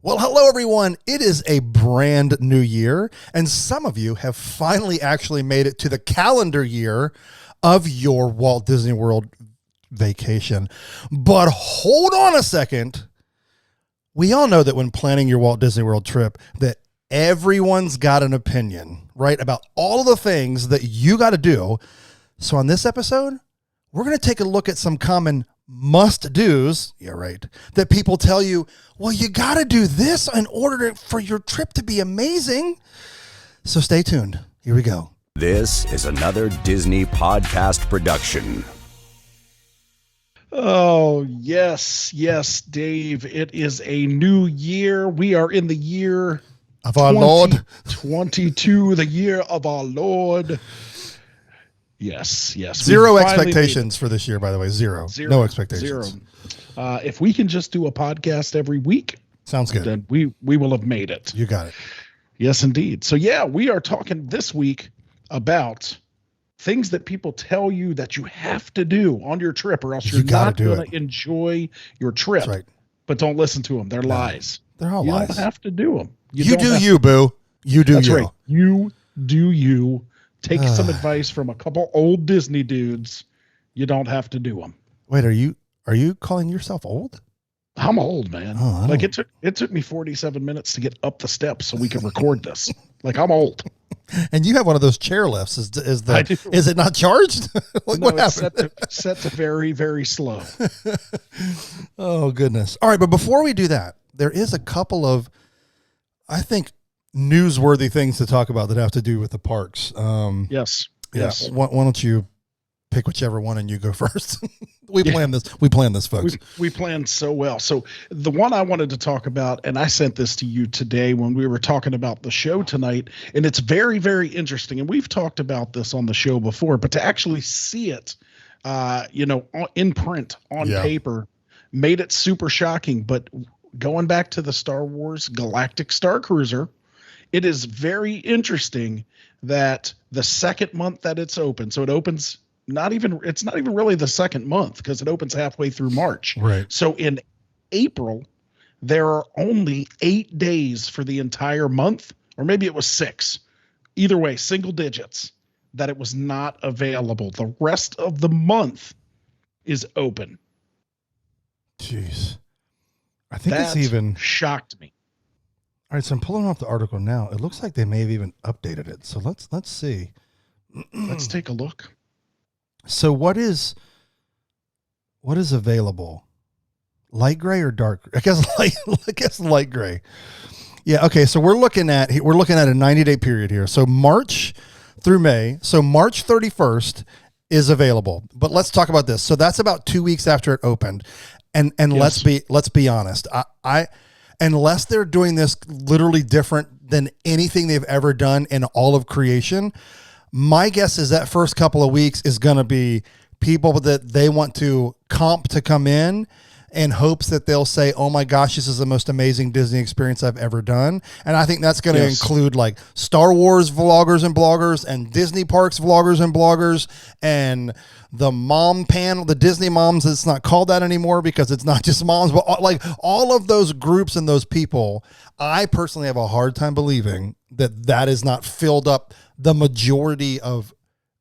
Well, hello, everyone. It is a brand new year, and some of you have finally actually made it to the calendar year of your Walt Disney World vacation. But hold on a second. We all know that when planning your Walt Disney World trip, that everyone's got an opinion, right, about all of the things that you got to do. So on this episode, we're going to take a look at some common must-dos, yeah, right, that people tell you, well, you got to do this in order for your trip to be amazing. So stay tuned. Here we go. This is another Disney podcast production. Oh, yes, Dave. It is a new year. We are in the year of our Lord 22, the year of our Lord. Yes. Zero expectations for this year, by the way. Zero. No expectations. Zero. If we can just do a podcast every week, sounds good. Then we will have made it. You got it. Yes, indeed. So yeah, we are talking this week about things that people tell you that you have to do on your trip, or else you're not going to enjoy your trip. That's right. But don't listen to them. They're lies. They're all lies. lies. You don't have to do them. You do you, boo. You do you. That's right. You do you. Take some advice from a couple old Disney dudes. You don't have to do them. Wait, are you calling yourself old? I'm old, man. Oh, like it took me 47 minutes to get up the steps so we could record this. Like, I'm old. And you have one of those chair lifts. Is it not charged? Like, no, what happened? Set to very, very slow. Oh, goodness. All right, but before we do that, there is a couple of, I think, newsworthy things to talk about that have to do with the parks. Yes. Why don't you pick whichever one and you go first? We planned this, folks. We planned so well. So the one I wanted to talk about, and I sent this to you today when we were talking about the show tonight, and it's very, very interesting. And we've talked about this on the show before, but to actually see it, in print, on paper, made it super shocking. But going back to the Star Wars Galactic Star Cruiser, it is very interesting that the second month that it's open, so it opens it's not even really the second month because it opens halfway through March. Right. So in April, there are only 8 days for the entire month, or maybe it was 6. Either way, single digits, that it was not available. The rest of the month is open. Jeez. I think that it's even shocked me. All right, so I'm pulling off the article now. It looks like they may have even updated it. So let's see. Let's take a look. So what is available? Light gray or dark? I guess light gray. Yeah. Okay. So we're looking at a 90-day period here. So March through May. So March 31st is available. But let's talk about this. So that's about 2 weeks after it opened. And yes. let's be honest. I unless they're doing this literally different than anything they've ever done in all of creation, my guess is that first couple of weeks is going to be people that they want to comp to come in hopes that they'll say, oh my gosh, this is the most amazing Disney experience I've ever done. And I think that's going to include like Star Wars vloggers and bloggers and Disney parks vloggers and bloggers and the mom panel, the Disney moms. It's not called that anymore because it's not just moms, but like all of those groups and those people. I personally have a hard time believing that is not filled up the majority of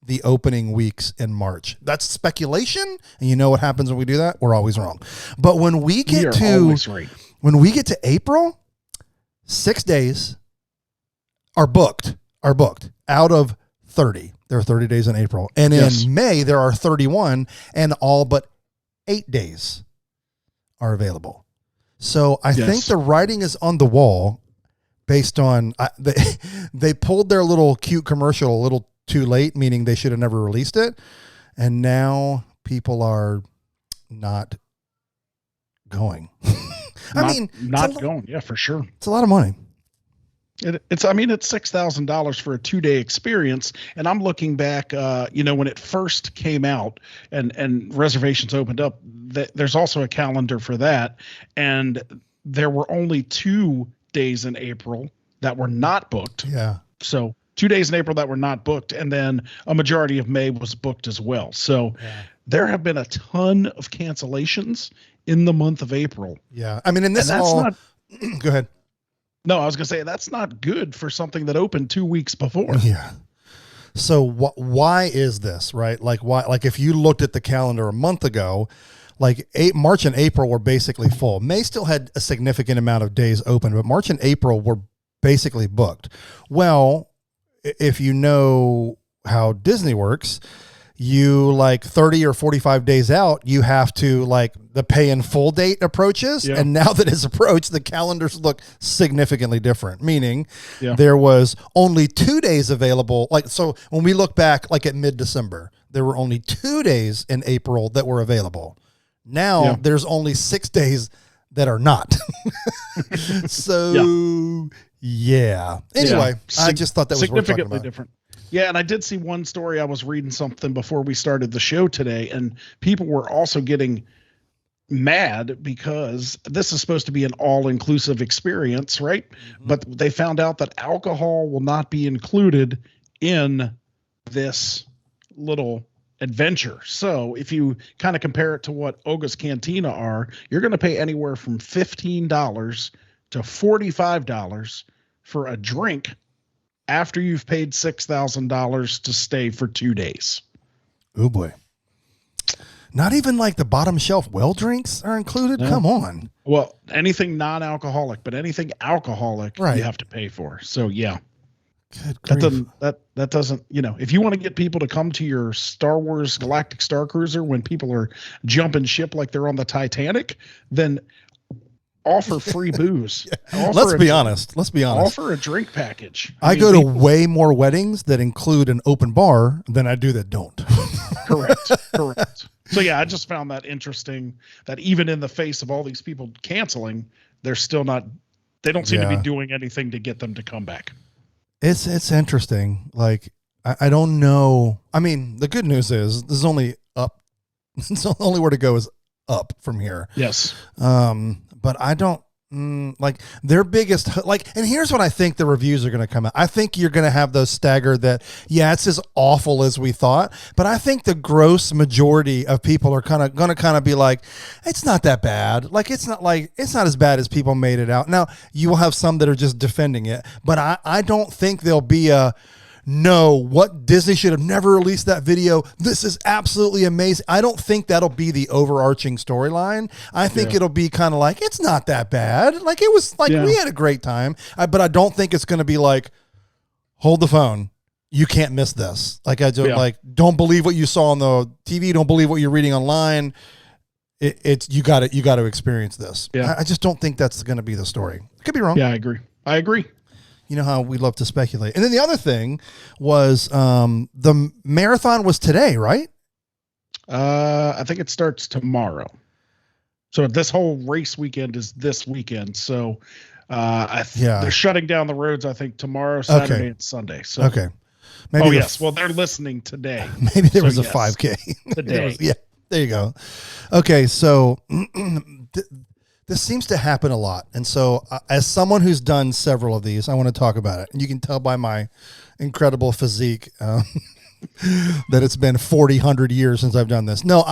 the opening weeks in March. That's speculation, and you know what happens when we do that? We're always wrong. But when we get to April, 6 days are booked out of 30. There are 30 days in April. And in May, there are 31, and all but 8 days are available. So I think the writing is on the wall based on they pulled their little cute commercial a little too late, meaning they should have never released it. And now people are not going. Not going. Yeah, for sure. It's a lot of money. It's $6,000 for a 2-day experience. And I'm looking back, when it first came out and reservations opened up, there's also a calendar for that. And there were only 2 days in April that were not booked. Yeah. So 2 days in April that were not booked. And then a majority of May was booked as well. So there have been a ton of cancellations in the month of April. Yeah. I mean, and this all Go ahead. No, I was going to say that's not good for something that opened 2 weeks before. Yeah. So why is this, right? Like why, like if you looked at the calendar a month ago, like March and April were basically full. May still had a significant amount of days open, but March and April were basically booked. Well, if you know how Disney works, you like 30 or 45 days out, you have to like the pay in full date approaches. Yeah. And now that it's approached, the calendars look significantly different, meaning Yeah. there was only 2 days available. Like, so when we look back, like at mid-December, there were only 2 days in April that were available. Now there's only 6 days that are not. So anyway, I just thought that was worth talking significantly about. different. Yeah, and I did see one story. I was reading something before we started the show today, and people were also getting mad because this is supposed to be an all-inclusive experience, right? Mm-hmm. But they found out that alcohol will not be included in this little adventure. So if you kind of compare it to what Oga's Cantina are, you're going to pay anywhere from $15 to $45 for a drink after you've paid $6,000 to stay for 2 days. Oh boy. Not even like the bottom shelf well drinks are included. No. Come on. Well, anything non-alcoholic, but anything alcoholic, Right. you have to pay for. So yeah, Good that grief. doesn't, if you want to get people to come to your Star Wars Galactic Star Cruiser when people are jumping ship like they're on the Titanic, then offer free booze. Let's be honest. Offer a drink package. I mean, go to people- way more weddings that include an open bar than I do that don't. Correct. So yeah, I just found that interesting that even in the face of all these people canceling, they don't seem to be doing anything to get them to come back. It's interesting. Like, I don't know. I mean, the good news is this is only up. It's the only where to go is up from here. Yes. But I don't like their biggest, like, and here's what I think the reviews are going to come out. I think you're going to have those staggered that, yeah, it's as awful as we thought. But I think the gross majority of people are going to be like, it's not that bad. Like, it's not as bad as people made it out. Now you will have some that are just defending it, but I don't think there'll be what Disney should have never released that video. This is absolutely amazing. I don't think that'll be the overarching storyline. I think it'll be kind of like, it's not that bad. Like, it was like, we had a great time. But I don't think it's going to be like, hold the phone. You can't miss this. Like, I don't don't believe what you saw on the TV. Don't believe what you're reading online. You got to experience this. Yeah. I just don't think that's going to be the story. Could be wrong. Yeah, I agree. You know how we love to speculate. And then the other thing was the marathon was today, right? I think it starts tomorrow. So this whole race weekend is this weekend. So they're shutting down the roads, I think, tomorrow, Saturday, and Sunday. So okay. Maybe well, they're listening today. Maybe there was a 5K. Today. There you go. Okay, so this seems to happen a lot. And so as someone who's done several of these, I want to talk about it. And you can tell by my incredible physique that it's been 100 years since I've done this. No,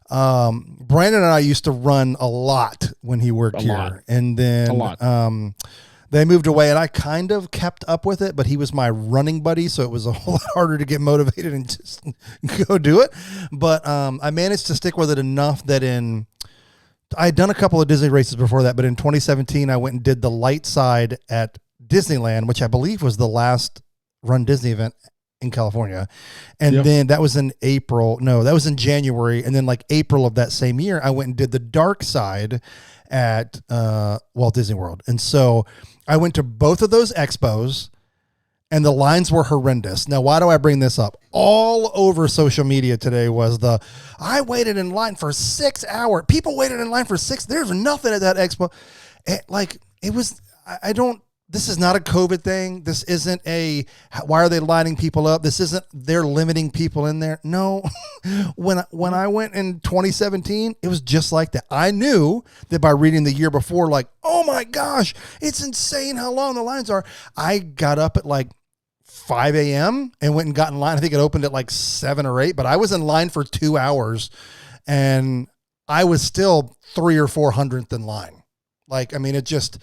Brandon and I used to run a lot when he worked here. And then they moved away and I kind of kept up with it, but he was my running buddy. So it was a whole lot harder to get motivated and just go do it. But I managed to stick with it enough that I had done a couple of Disney races before that, but in 2017, I went and did the light side at Disneyland, which I believe was the last Run Disney event in California. And then that was in April. No, that was in January. And then like April of that same year, I went and did the dark side at Walt Disney World. And so I went to both of those expos and the lines were horrendous. Now, why do I bring this up? All over social media today was I waited in line for 6 hours. People waited in line for 6. There's nothing at that expo. This is not a COVID thing. This isn't why are they lining people up? This isn't, they're limiting people in there. No, when I went in 2017, it was just like that. I knew that by reading the year before, like, oh my gosh, it's insane how long the lines are. I got up at like 5 a.m. and went and got in line. I think it opened at like 7 or 8, but I was in line for 2 hours and I was still 300 or 400th in line. Like, I mean, it just,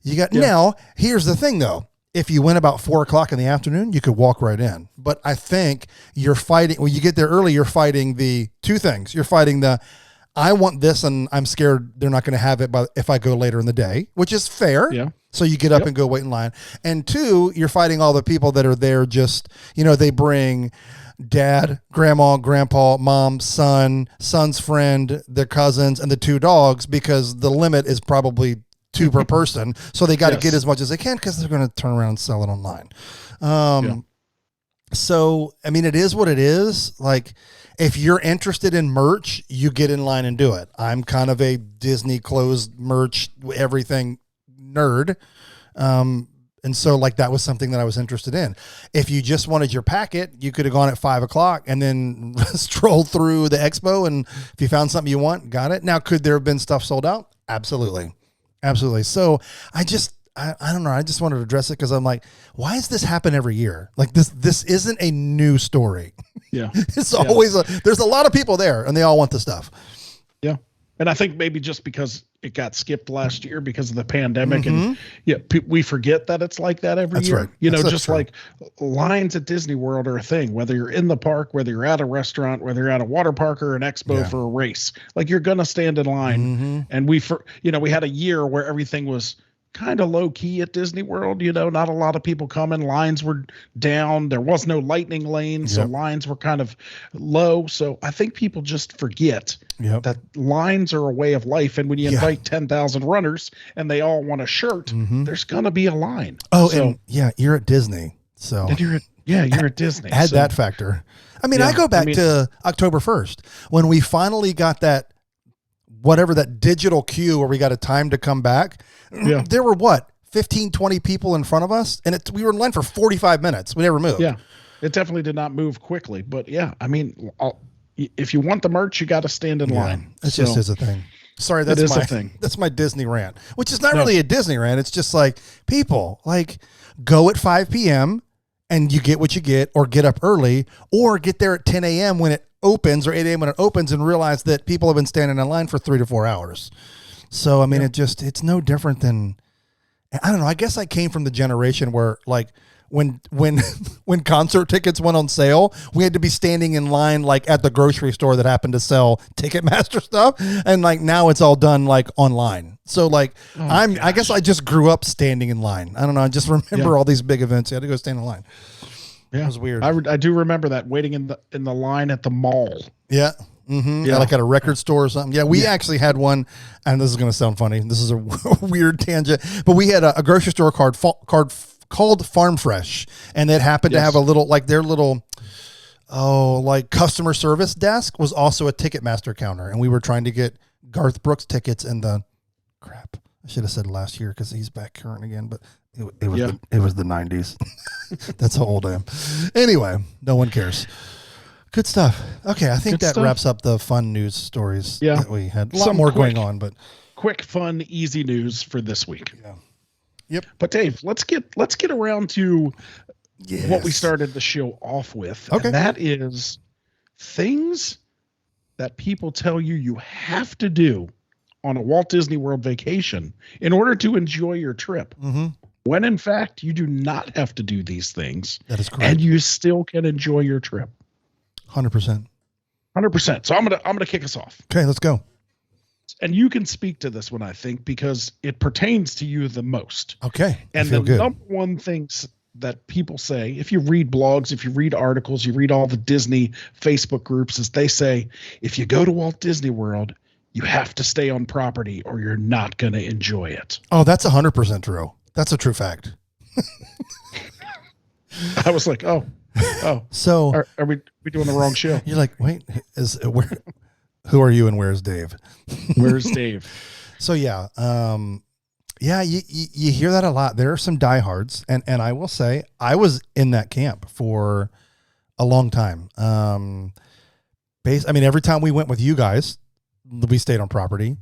you got, now here's the thing though. If you went about 4:00 in the afternoon, you could walk right in. But I think you're fighting, when you get there early, you're fighting the two things. You're fighting the, I want this and I'm scared they're not going to have it if I go later in the day, which is fair. Yeah. So you get up and go wait in line. And two, you're fighting all the people that are there just, they bring dad, grandma, grandpa, mom, son's friend, their cousins, and the two dogs, because the limit is probably 2 per person. So they got to get as much as they can because they're going to turn around and sell it online. So, I mean, it is what it is. Like, if you're interested in merch, you get in line and do it. I'm kind of a Disney clothes merch, everything nerd. And so like that was something that I was interested in. If you just wanted your packet, you could have gone at 5:00 and then strolled through the expo. And if you found something you want, got it. Now, could there have been stuff sold out? Absolutely. Absolutely. So I don't know. I just wanted to address it because I'm like, why does this happen every year? Like this isn't a new story. Yeah. It's always there's a lot of people there and they all want the stuff. Yeah. And I think maybe just because it got skipped last year because of the pandemic and we forget that it's like that every year. Right. Just true. Like lines at Disney World are a thing, whether you're in the park, whether you're at a restaurant, whether you're at a water park or an expo for a race, like you're going to stand in line. And we had a year where everything was kind of low key at Disney World, not a lot of people coming. Lines were down. There was no lightning lane. So lines were kind of low. So I think people just forget that lines are a way of life. And when you invite 10,000 runners and they all want a shirt, there's going to be a line. Oh, so, and you're at Disney. So and you're at Disney. Add that factor. I mean, I go back to October 1st when we finally got that, whatever that digital queue where we got a time to come back. There were 15, 20 people in front of us, and we were in line for 45 minutes. We never moved. Yeah, it definitely did not move quickly. But I mean, if you want the merch, you got to stand in line. It just is a thing. Sorry, that's my thing. That's my Disney rant, which is not really a Disney rant. It's just like, people, like, go at 5 p.m. and you get what you get, or get up early, or get there at 10 a.m. when it opens, or 8 a.m. when it opens, and realize that people have been standing in line for 3 to 4 hours. So, I mean, it's no different than, I don't know. I guess I came from the generation where, like, when concert tickets went on sale, we had to be standing in line, like, at the grocery store that happened to sell Ticketmaster stuff. And like, now it's all done like online. So like, I guess I just grew up standing in line. I don't know. I just remember all these big events. You had to go stand in line. Yeah. It was weird. I do remember that, waiting in the line at the mall. Yeah. Yeah, like at a record store or something. Yeah, we actually had one, and this is going to sound funny. This is a weird tangent, but we had a grocery store called Farm Fresh, and it happened to have a little, like, their little, like, customer service desk was also a Ticketmaster counter, and we were trying to get Garth Brooks tickets in the crap. I should have said last year because he's back current again, but it was the 90s. That's how old I am. Anyway, no one cares. Good stuff. Okay, I think that wraps up the fun news stories that we had. A lot more going on, but quick, fun, easy news for this week. Yeah. Yep. But Dave, let's get around to what we started the show off with. Okay. And that is things that people tell you have to do on a Walt Disney World vacation in order to enjoy your trip. When in fact, you do not have to do these things. That is correct. And you still can enjoy your trip. 100%. 100%. So I'm gonna kick us off. Okay, let's go. And you can speak to this one, I think, because it pertains to you the most. Okay. And the number one things that people say, if you read blogs, if you read articles, you read all the Disney Facebook groups, is they say, if you go to Walt Disney World, you have to stay on property or you're not going to enjoy it. Oh, that's 100% true. That's a true fact. I was like, so are we doing the wrong show? You're like, wait, who are you and where's Dave? Where's Dave? So you hear that a lot. There are some diehards, and I will say I was in that camp for a long time. Every time we went with you guys, we stayed on property.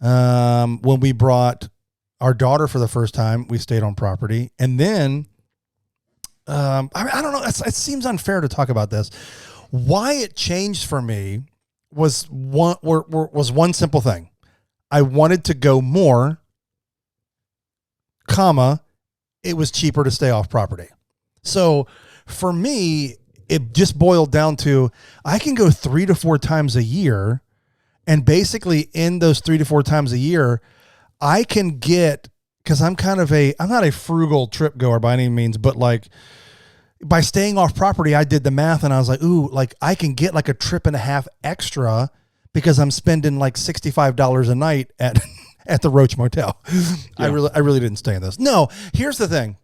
When we brought our daughter for the first time, we stayed on property, and then. I don't know. It seems unfair to talk about this. Why it changed for me was one simple thing. I wanted to go more comma, it was cheaper to stay off property. So for me, it just boiled down to, I can go 3 to 4 times a year. And basically in those 3 to 4 times a year, I can get, cause I'm not a frugal trip goer by any means, but like by staying off property, I did the math and I was like, ooh, like I can get like a trip and a half extra because I'm spending like $65 a night at the Roach Motel. Yeah. I really didn't stay in this. No, here's the thing.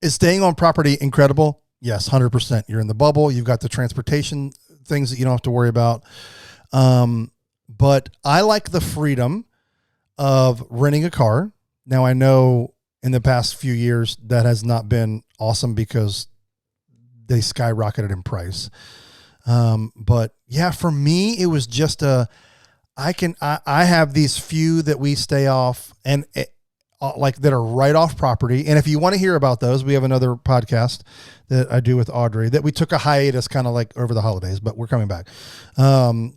Is staying on property incredible? Yes, 100%. You're in the bubble. You've got the transportation things that you don't have to worry about. But I like the freedom of renting a car. Now I know in the past few years that has not been awesome because they skyrocketed in price. But yeah, for me, it was just I have these few that we stay off and like that are right off property. And if you want to hear about those, we have another podcast that I do with Audrey that we took a hiatus kind of like over the holidays, but we're coming back,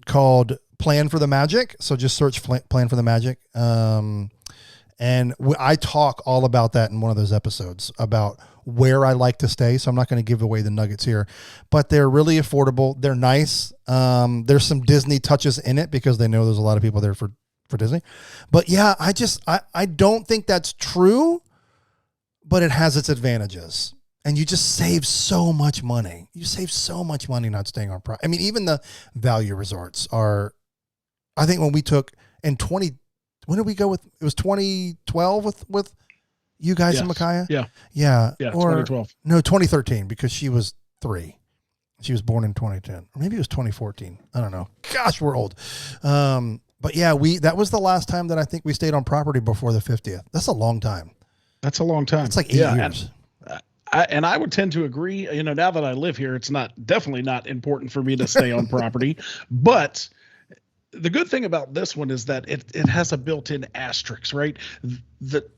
called Plan for the Magic. So just search Plan for the Magic. And I talk all about that in one of those episodes about where I like to stay. So I'm not going to give away the nuggets here, but they're really affordable. They're nice. There's some Disney touches in it because they know there's a lot of people there for Disney. But yeah, I don't think that's true, but it has its advantages. And you just save so much money. You save so much money not staying on property. I mean, even the value resorts are, I think when we took in when did we go with, it was 2012 with you guys and Micaiah? Yeah. Yeah. Yeah. Or, 2012. No, 2013, because she was 3. She was born in 2010, or maybe it was 2014. I don't know. Gosh, we're old. But yeah, that was the last time that I think we stayed on property before the 50th. That's a long time. That's a long time. It's like 8 years. And I would tend to agree, now that I live here, it's definitely not important for me to stay on property, but the good thing about this one is that it has a built-in asterisk, right? That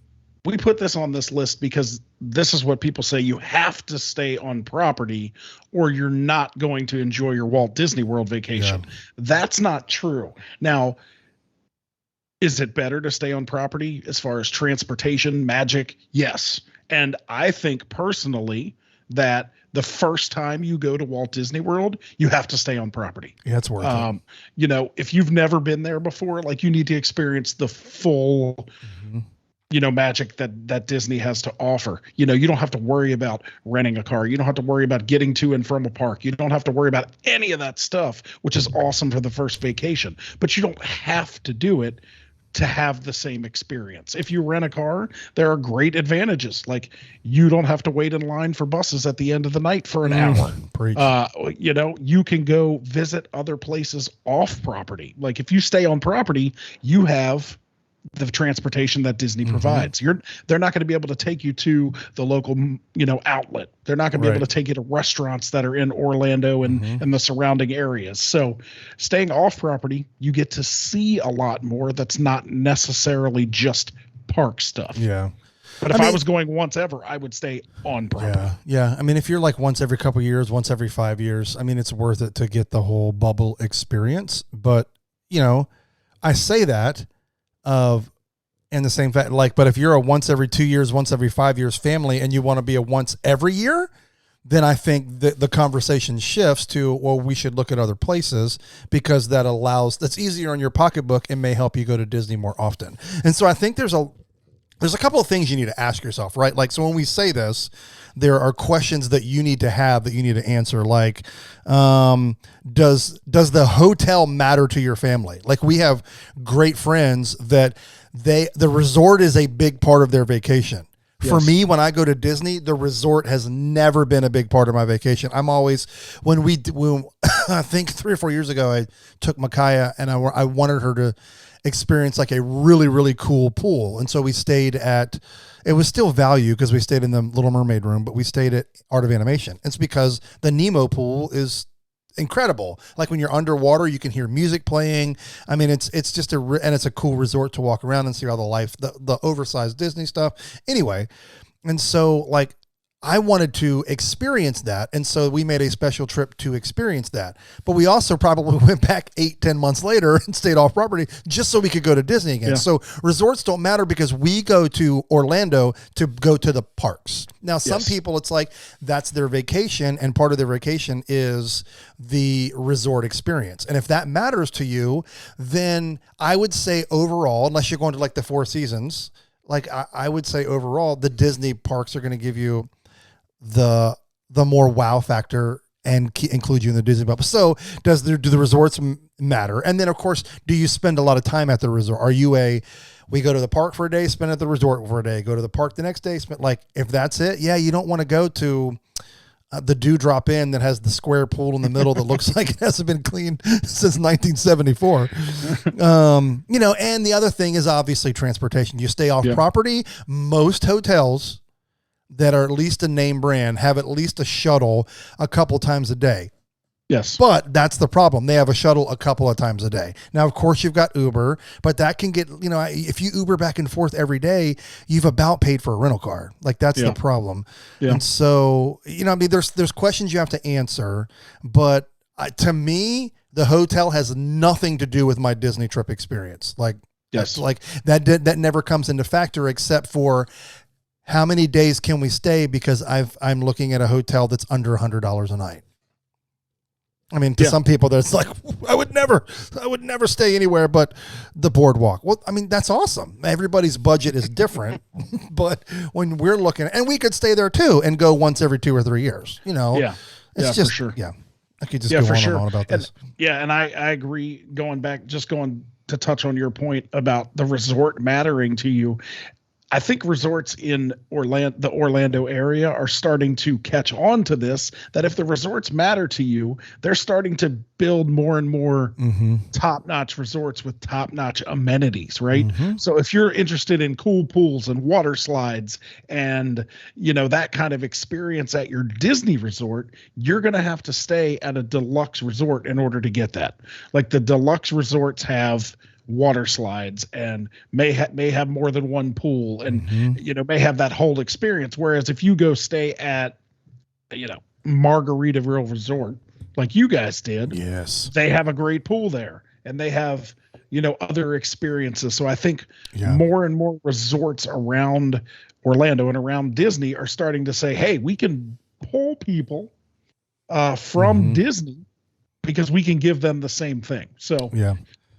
we put this on this list because this is what people say: you have to stay on property or you're not going to enjoy your Walt Disney World vacation. Yeah. That's not true. Now, is it better to stay on property as far as transportation, magic? Yes. And I think personally that the first time you go to Walt Disney World, you have to stay on property. Yeah, it's worth it. If you've never been there before, like, you need to experience the full, magic that Disney has to offer. You don't have to worry about renting a car. You don't have to worry about getting to and from a park. You don't have to worry about any of that stuff, which is awesome for the first vacation. But you don't have to do it to have the same experience. If you rent a car, there are great advantages. Like, you don't have to wait in line for buses at the end of the night for an hour. Preach. You can go visit other places off property. Like, if you stay on property, you have the transportation that Disney provides. They're not going to be able to take you to the local, outlet. They're not going to be able to take you to restaurants that are in Orlando and the surrounding areas. So staying off property, you get to see a lot more that's not necessarily just park stuff. Yeah. But if I was going once ever, I would stay on property. Yeah. I mean, if you're like once every couple of years, once every 5 years, I mean, it's worth it to get the whole bubble experience. But, I say that in the same fact, but if you're a once every 2 years, once every 5 years family and you want to be a once every year, then I think that the conversation shifts to, well, we should look at other places because that's easier on your pocketbook and may help you go to Disney more often. And so I think there's a couple of things you need to ask yourself, right? Like, so when we say this, there are questions that you need to answer. Like, does the hotel matter to your family? Like, we have great friends that the resort is a big part of their vacation. Yes. For me, when I go to Disney, the resort has never been a big part of my vacation. I'm always, when I think 3 or 4 years ago, I took Micaiah and I wanted her to experience like a really, really cool pool. And so we stayed it was still value because we stayed in the Little Mermaid room, but we stayed at Art of Animation. It's because the Nemo pool is incredible. Like, when you're underwater, you can hear music playing. I mean, it's just and it's a cool resort to walk around and see all the oversized Disney stuff. Anyway. And so, like, I wanted to experience that. And so we made a special trip to experience that. But we also probably went back 8-10 months later and stayed off property just so we could go to Disney again. Yeah. So resorts don't matter because we go to Orlando to go to the parks. Now, some people, it's like that's their vacation, and part of their vacation is the resort experience. And if that matters to you, then I would say overall, unless you're going to like the Four Seasons, like I would say overall, the Disney parks are going to give you the more wow factor and include you in the Disney bubble. So do the resorts matter? And then of course, do you spend a lot of time at the resort? Are you we go to the park for a day, spend at the resort for a day, go to the park the next day, spend, like, if that's it, yeah, you don't want to go to the Dewdrop Inn that has the square pool in the middle that looks like it hasn't been cleaned since 1974. And the other thing is obviously transportation. You stay off property. Most hotels that are at least a name brand have at least a shuttle a couple times a day. Yes. But that's the problem. They have a shuttle a couple of times a day. Now, of course, you've got Uber, but that can get, if you Uber back and forth every day, you've about paid for a rental car. Like, that's the problem. Yeah. And so, there's questions you have to answer, but to me, the hotel has nothing to do with my Disney trip experience. Like, that never comes into factor except for how many days can we stay, because I'm looking at a hotel that's under $100 a night. I mean, to some people, that's like, I would never stay anywhere but the boardwalk. Well, I mean, that's awesome. Everybody's budget is different, but when we're looking, and we could stay there too and go once every 2 or 3 years, it's just, for sure. Yeah. I could just go on and on about this. And I agree, going to touch on your point about the resort mattering to you. I think resorts in the Orlando area are starting to catch on to this, that if the resorts matter to you, they're starting to build more and more top-notch resorts with top-notch amenities, right? Mm-hmm. So if you're interested in cool pools and water slides and, that kind of experience at your Disney resort, you're going to have to stay at a deluxe resort in order to get that. Like, the deluxe resorts have water slides and may have more than one pool and may have that whole experience, whereas if you go stay at Margaritaville Resort like you guys did, they have a great pool there and they have other experiences. So I think more and more resorts around Orlando and around Disney are starting to say, hey, we can pull people from Disney because we can give them the same thing. So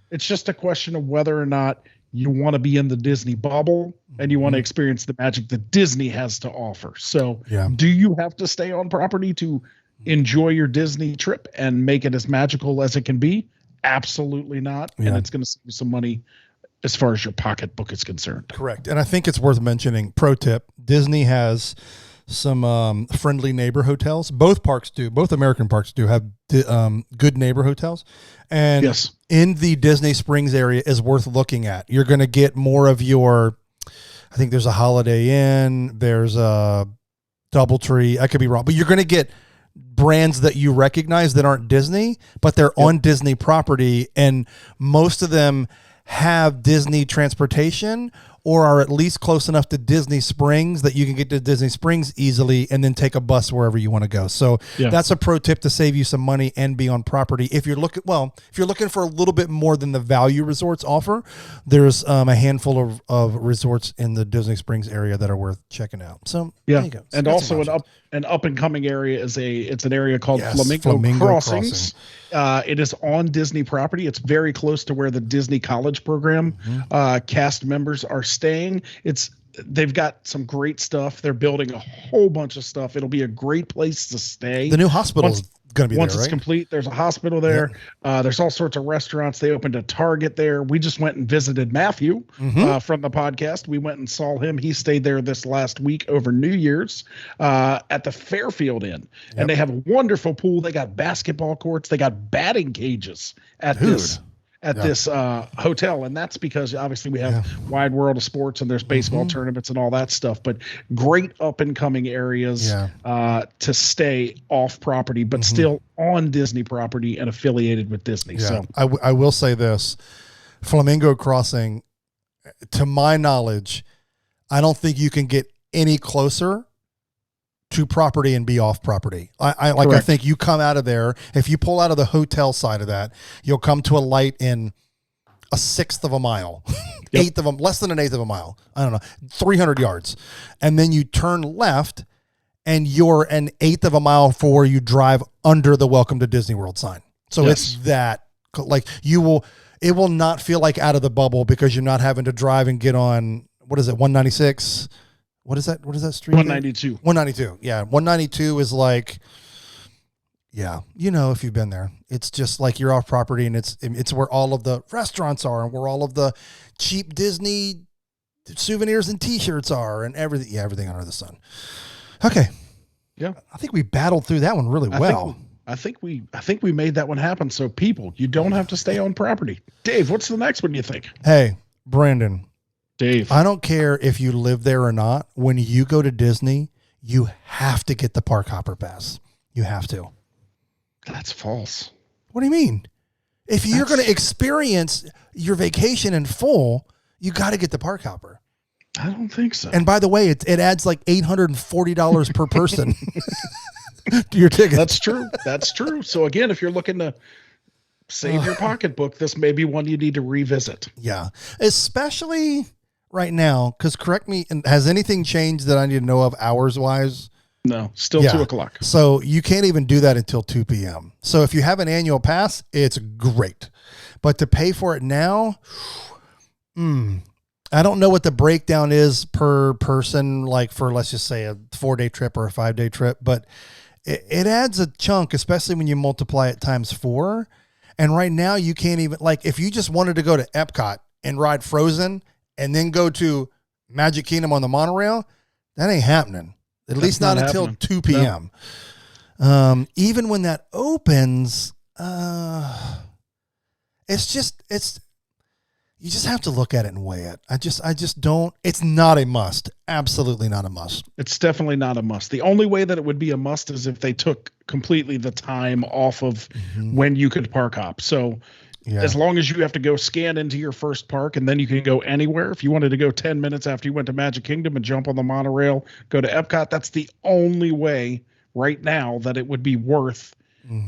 it's just a question of whether or not you want to be in the Disney bubble and you want to experience the magic that Disney has to offer. So do you have to stay on property to enjoy your Disney trip and make it as magical as it can be? Absolutely not. And it's going to save you some money as far as your pocketbook is concerned. Correct. And I think it's worth mentioning, pro tip, Disney has some friendly neighbor hotels. Both American parks do have good neighbor hotels. And in the Disney Springs area is worth looking at. You're going to get more of your, I think there's a Holiday Inn, there's a DoubleTree. I could be wrong, but you're going to get brands that you recognize that aren't Disney, but they're on Disney property. And most of them have Disney transportation or are at least close enough to Disney Springs that you can get to Disney Springs easily and then take a bus wherever you want to go. So that's a pro tip to save you some money and be on property. If you're looking for a little bit more than the value resorts offer, there's a handful of resorts in the Disney Springs area that are worth checking out. So there you go. So and also an up and coming area is an area called Flamingo Crossings. It is on Disney property. It's very close to where the Disney College Program cast members are staying. They've got some great stuff. They're building a whole bunch of stuff. It'll be a great place to stay. The new hospital is going to be once there, it's right? complete. There's a hospital there. There's all sorts of restaurants. They opened a Target there. We just went and visited Matthew from the podcast. We went and saw him. He stayed there this last week over New Year's at the Fairfield Inn. And they have a wonderful pool. They got basketball courts. They got batting cages at this hotel. And that's because obviously we have Wide World of Sports and there's baseball tournaments and all that stuff, but great up and coming areas to stay off property, but still on Disney property and affiliated with Disney. So I will say this, Flamingo Crossing, to my knowledge, I don't think you can get any closer to property and be off property. I think you come out of there, if you pull out of the hotel side of that, you'll come to a light in a sixth of a mile, eighth of a, less than an eighth of a mile. I don't know, 300 yards. And then you turn left and you're an eighth of a mile before you drive under the Welcome to Disney World sign. So it's that, like, it will not feel like out of the bubble because you're not having to drive and get on, what is it, 196? What is that street? 192. 192. Yeah. 192 is like, yeah, if you've been there, it's just like you're off property, and it's where all of the restaurants are and where all of the cheap Disney souvenirs and t-shirts are and everything. Yeah. Everything under the sun. Okay. Yeah. I think we battled through that one really well. I think we made that one happen. So people, you don't have to stay on property. Dave, what's the next one you think? Hey, Brandon. Dave. I don't care if you live there or not. When you go to Disney, you have to get the park hopper pass. You have to. That's false. What do you mean? If you're going to experience your vacation in full, you got to get the park hopper. I don't think so. And by the way, it adds like $840 per person to your ticket. That's true. That's true. So again, if you're looking to save your pocketbook, this may be one you need to revisit. Yeah. Especially right now, because correct me, has anything changed that I need to know of hours wise? No, still 2 o'clock. So you can't even do that until 2 p.m. So if you have an annual pass, it's great. But to pay for it now, I don't know what the breakdown is per person, like for, let's just say, a 4-day trip or a 5-day trip, but it adds a chunk, especially when you multiply it times 4. And right now you can't even, like, if you just wanted to go to Epcot and ride Frozen and then go to Magic Kingdom on the monorail, that ain't happening. At least not until 2 p.m. No. Even when that opens, you just have to look at it and weigh it. I just don't, it's not a must. Absolutely not a must. It's definitely not a must. The only way that it would be a must is if they took completely the time off of when you could park hop. So as long as you have to go scan into your first park and then you can go anywhere. If you wanted to go 10 minutes after you went to Magic Kingdom and jump on the monorail, go to Epcot, that's the only way right now that it would be worth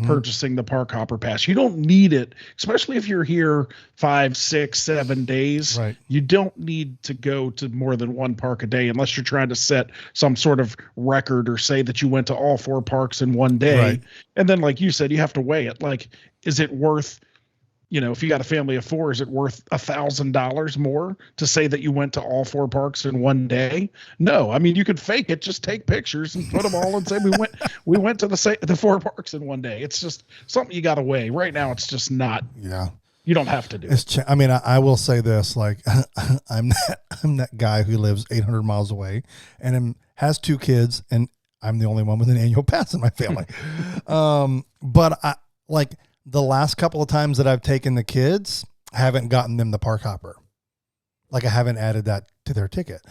purchasing the park hopper pass. You don't need it, especially if you're here 5, 6, 7 days. Right. You don't need to go to more than one park a day unless you're trying to set some sort of record or say that you went to all 4 parks in one day. Right. And then, like you said, you have to weigh it. Like, is it worth, if you got a family of 4, is it worth $1,000 more to say that you went to all 4 parks in one day? No. I mean, you could fake it, just take pictures and put them all and say we went to the 4 parks in one day. It's just something you got to weigh. Right now, it's just not. Yeah. You don't have to do it. I will say this, like, I'm that guy who lives 800 miles away and has 2 kids, and I'm the only one with an annual pass in my family. But the last couple of times that I've taken the kids, I haven't gotten them the park hopper. Like, I haven't added that to their ticket.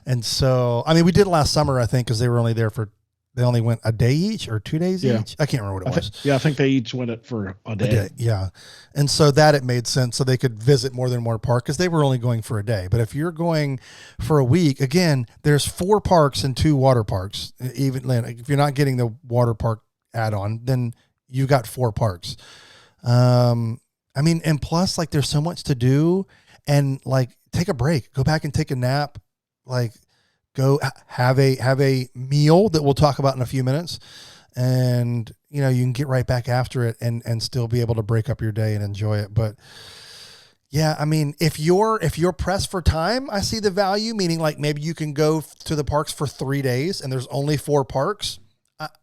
And so, we did last summer, I think, because they only went a day each or 2 days each. I can't remember what it was. I think they each went it for a day. Yeah. And so that it made sense so they could visit more than one park because they were only going for a day. But if you're going for a week, again, there's 4 parks and 2 water parks. Even if you're not getting the water park add-on, then you got 4 parks. And plus, like, there's so much to do, and like, take a break, go back and take a nap, like, go have a meal that we'll talk about in a few minutes. And, you can get right back after it and still be able to break up your day and enjoy it. But yeah, if you're pressed for time, I see the value, meaning like maybe you can go to the parks for 3 days and there's only 4 parks.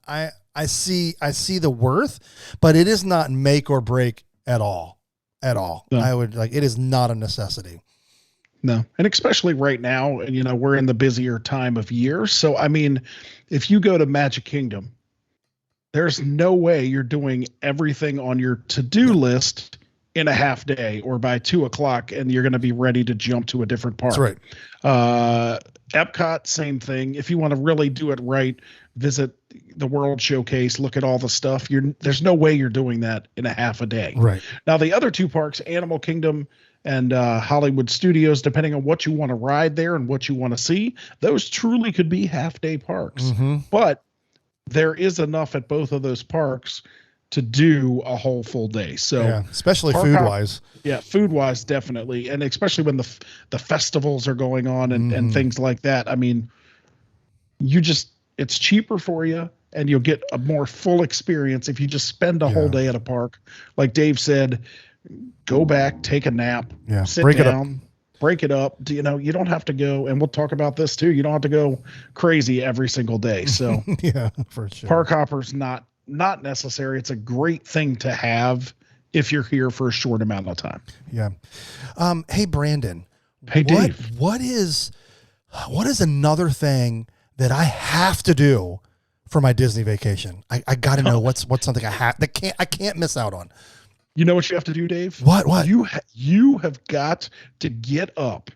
I see the worth, but it is not make or break at all. No. It is not a necessity. No. And especially right now, we're in the busier time of year. So, if you go to Magic Kingdom, there's no way you're doing everything on your to-do list in a half day or by 2 o'clock, and you're going to be ready to jump to a different park. That's right. Epcot, same thing. If you want to really do it right, visit the World Showcase, look at all the stuff. There's no way you're doing that in a half a day. Right. Now, the other 2 parks, Animal Kingdom and Hollywood Studios, depending on what you want to ride there and what you want to see, those truly could be half-day parks. But there is enough at both of those parks to do a whole full day. So Yeah, especially park food hop- wise. Yeah, food wise, definitely. And especially when the festivals are going on and things like that. I mean, it's cheaper for you and you'll get a more full experience if you just spend a whole day at a park. Like Dave said, go back, take a nap, sit down, break it up. You don't have to go, and we'll talk about this too. You don't have to go crazy every single day. So yeah, for sure. park hopper's not necessary. It's a great thing to have if you're here for a short amount of time. Yeah. Hey, Brandon. Hey, Dave. What is another thing that I have to do for my Disney vacation? I got to know what's something I can't miss out on. You know what you have to do, Dave? What? You have got to get up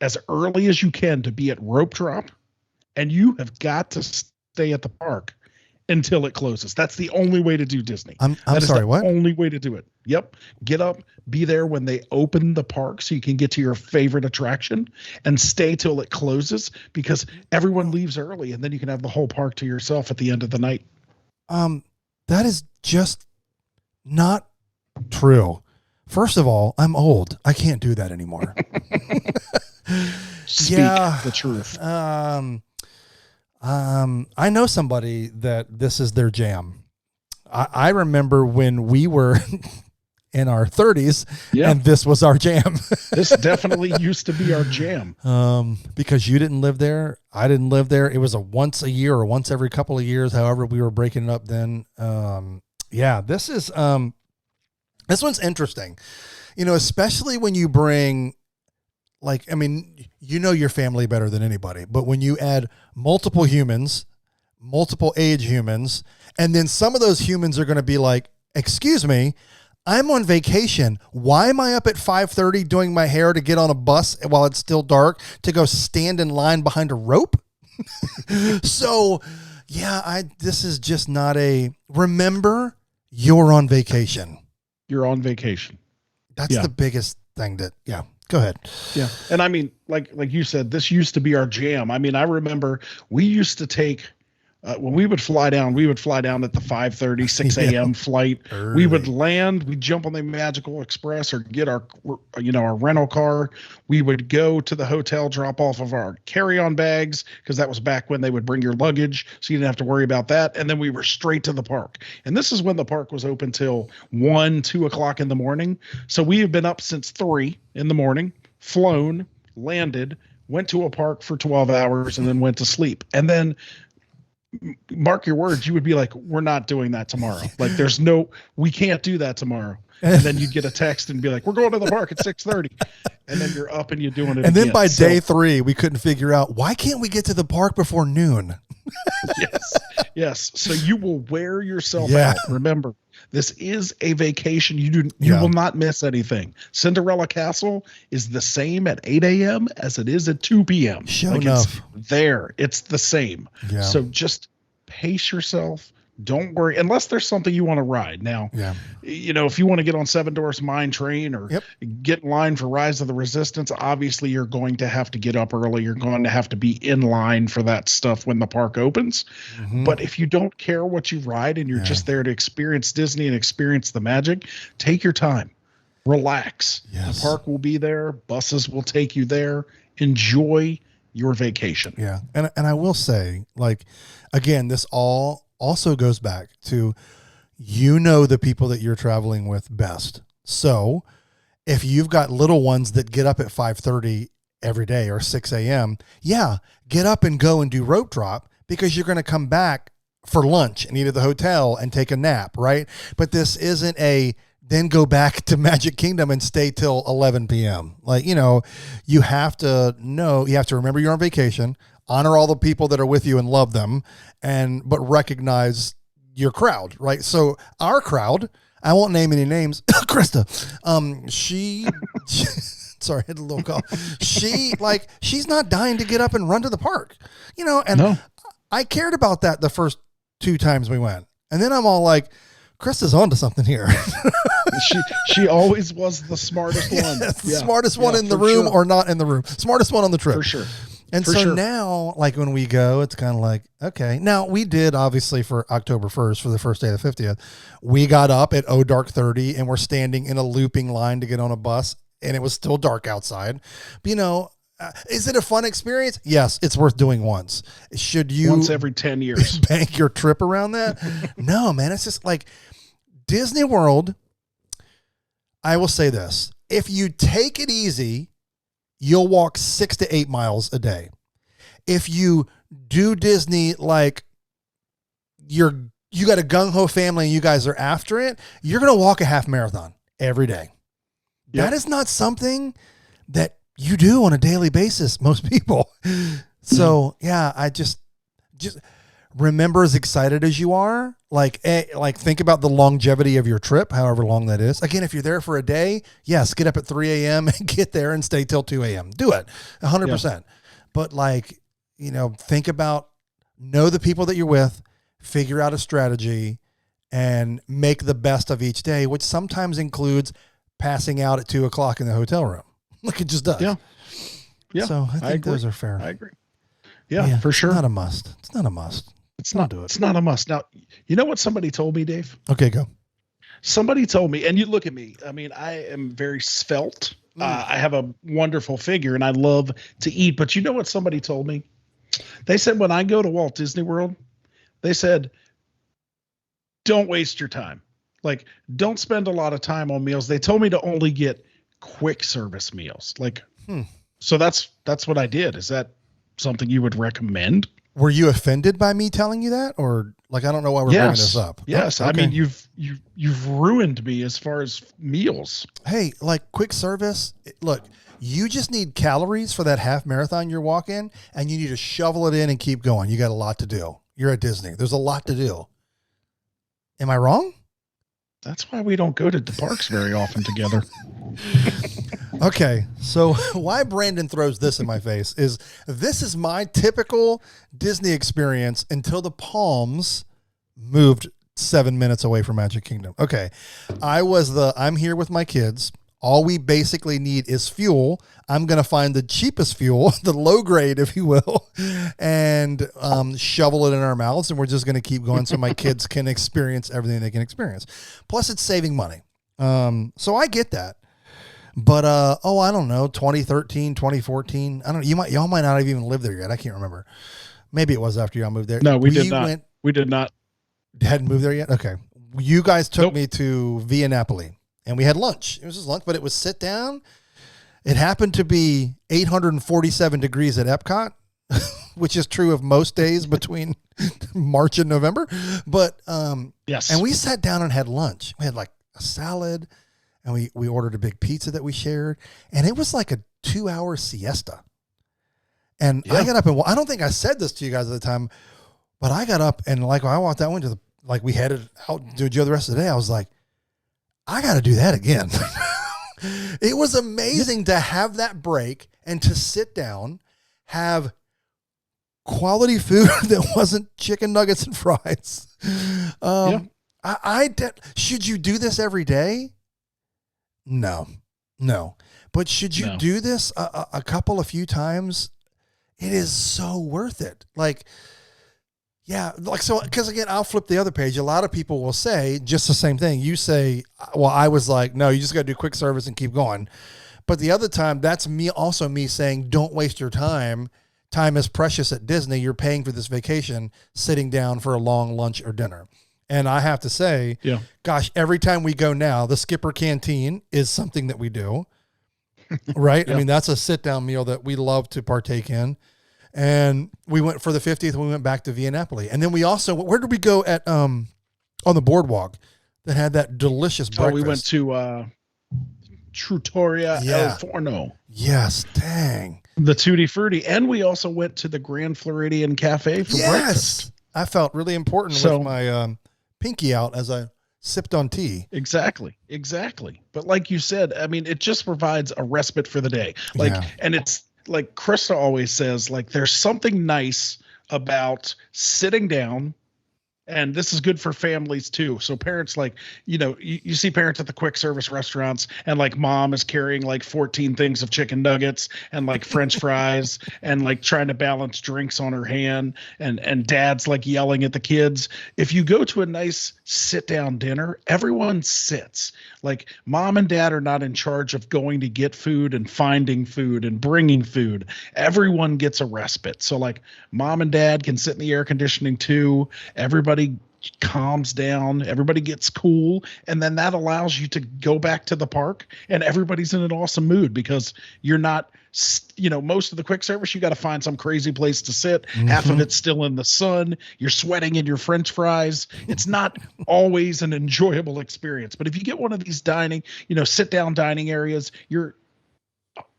as early as you can to be at rope drop, and you have got to stay at the park until it closes. That's the only way to do Disney. I'm sorry, what? Only way to do it. Yep. Get up, be there when they open the park so you can get to your favorite attraction, and stay till it closes, because everyone leaves early and then you can have the whole park to yourself at the end of the night. That is just not true. First of all, I'm old. I can't do that anymore. Speak the truth. I know somebody that this is their jam. I remember when we were in our 30s and this was our jam. This definitely used to be our jam. Because you didn't live there. I didn't live there. It was a once a year or once every couple of years. However, we were breaking it up then. This one's interesting, especially when you bring, your family better than anybody, but when you add multiple humans, multiple age humans, and then some of those humans are going to be like, excuse me, I'm on vacation. Why am I up at 5:30 doing my hair to get on a bus while it's still dark to go stand in line behind a rope? So this is just not remember, you're on vacation. You're on vacation. That's the biggest thing go ahead. Yeah. And I mean, like you said, this used to be our jam. I mean, I remember we used to take, when we would fly down at the 5:30, 6 a.m. flight. Early. We would land, we'd jump on the Magical Express or get our rental car. We would go to the hotel, drop off of our carry-on bags, because that was back when they would bring your luggage, so you didn't have to worry about that. And then we were straight to the park. And this is when the park was open till 1, 2 o'clock in the morning. So we have been up since 3 in the morning, flown, landed, went to a park for 12 hours, and then went to sleep. And then, mark your words, you would be like, we're not doing that tomorrow. Like, we can't do that tomorrow. And then you'd get a text and be like, we're going to the park at 6:30. And then you're up and you're doing it. And then by day 3, we couldn't figure out, why can't we get to the park before noon? Yes. So you will wear yourself out. Remember, this is a vacation. You will not miss anything. Cinderella Castle is the same at 8 a.m. as it is at 2 p.m. Sure enough. It's the same. Yeah. So just pace yourself. Don't worry, unless there's something you want to ride. Now, if you want to get on Seven Dwarfs Mine Train or get in line for Rise of the Resistance, obviously you're going to have to get up early. You're going to have to be in line for that stuff when the park opens. Mm-hmm. But if you don't care what you ride and you're just there to experience Disney and experience the magic, take your time. Relax. Yes. The park will be there. Buses will take you there. Enjoy your vacation. Yeah. And I will say, again, this all also goes back to, the people that you're traveling with best. So if you've got little ones that get up at 5:30 every day or 6 a.m., get up and go and do rope drop, because you're going to come back for lunch and eat at the hotel and take a nap, right? But this isn't then go back to Magic Kingdom and stay till 11 p.m. You have to remember you're on vacation, honor all the people that are with you and love them, but recognize your crowd, right? So our crowd, I won't name any names, Krista, she sorry, I had a little cough. She's not dying to get up and run to the park, I cared about that the first 2 times we went. And then I'm all like, Krista's onto something here. She always was the smartest one. Smartest one in the room or not in the room. Smartest one on the trip. For sure. And For so sure. now, like when we go, it's kind of like, okay. Now we did obviously for October 1st, for the first day of the 50th, we got up at dark 30 and we're standing in a looping line to get on a bus, and it was still dark outside. But is it a fun experience? Yes, it's worth doing once. Should you Once every 10 years bank your trip around that? No, man. It's just like Disney World. I will say this: if you take it easy, you'll walk 6 to 8 miles a day. If you do Disney like you got a gung-ho family and you guys are after it, you're going to walk a half marathon every day. Yep. That is not something that you do on a daily basis, most people. So yeah, I just remember, as excited as you are, like think about the longevity of your trip, however long that is. Again, if you're there for a day, yes, get up at 3 a.m. and get there and stay till 2 a.m. Do it 100%. But think about, know the people that you're with, figure out a strategy, and make the best of each day, which sometimes includes passing out at 2 o'clock in the hotel room. Like it just does. Yeah. Yeah. So I think those are fair. I agree. Yeah, for sure. It's not a must. It's not a must. It's not a must. Now, you know what somebody told me, Dave? Okay, go. Somebody told me, and you look at me. I mean, I am very svelte. I have a wonderful figure, and I love to eat. But you know what somebody told me? They said when I go to Walt Disney World, they said, don't waste your time. Like, don't spend a lot of time on meals. They told me to only get quick service meals. Like, so that's what I did. Is that something you would recommend? Were you offended by me telling you that, or I don't know why we're bringing this up? Yes. Okay. I mean, you've ruined me as far as meals. Hey, like quick service. Look, you just need calories for that half marathon you're walking, and you need to shovel it in and keep going. You got a lot to do. You're at Disney. There's a lot to do. Am I wrong? That's why we don't go to the parks very often together. Okay, so why Brandon throws this in my face is this is my typical Disney experience until the Palms moved 7 minutes away from Magic Kingdom. Okay, I'm here with my kids. All we basically need is fuel. I'm going to find the cheapest fuel, the low grade, if you will, and shovel it in our mouths, and we're just going to keep going so my kids can experience everything they can experience. Plus, it's saving money. So I get that. But, I don't know, 2013, 2014. I don't know. Y'all might not have even lived there yet. I can't remember. Maybe it was after y'all moved there. No, we did not. We did not. Hadn't moved there yet? Okay. You guys took me to Via Napoli, and we had lunch. It was just lunch, but it was sit down. It happened to be 847 degrees at Epcot, which is true of most days between March and November. But, yes. And we sat down and had lunch. We had like a salad, and we ordered a big pizza that we shared, and it was like a 2-hour siesta. And I got up and I don't think I said this to you guys at the time, but I got up and like when I walked out, went to we headed out to Joe the rest of the day. I was like, I got to do that again. It was amazing to have that break and to sit down, have quality food that wasn't chicken nuggets and fries. Should you do this every day? No. But should you do this a few times? It is so worth it. Because again, I'll flip the other page. A lot of people will say just the same thing. You say, well, I was like, no, you just got to do quick service and keep going. But the other time, that's me saying, don't waste your time. Time is precious at Disney. You're paying for this vacation, sitting down for a long lunch or dinner. And I have to say, gosh, every time we go now, the Skipper Canteen is something that we do, right? I mean, that's a sit-down meal that we love to partake in. And we went for the 50th, we went back to Via Napoli. And then we also, where did we go at on the boardwalk that had that delicious breakfast? We went to Trattoria El Forno. Yes, dang. The Tutti Frutti. And we also went to the Grand Floridian Cafe for breakfast. I felt really important with my pinky out as I sipped on tea. Exactly. But like you said, I mean, it just provides a respite for the day. And it's like Krista always says, like, there's something nice about sitting down, And this is good for families too. So parents, like, you see parents at the quick service restaurants, and like mom is carrying like 14 things of chicken nuggets and like French fries and like trying to balance drinks on her hand, and dad's like yelling at the kids. If you go to a nice sit down dinner, everyone sits. Like mom and dad are not in charge of going to get food and finding food and bringing food. Everyone gets a respite. So like mom and dad can sit in the air conditioning too. Everybody calms down, everybody gets cool, and then that allows you to go back to the park and everybody's in an awesome mood, because you're not, most of the quick service, you got to find some crazy place to sit. Half of it's still in the sun, you're sweating in your French fries. It's not always an enjoyable experience. But if you get one of these dining, sit down dining areas, you're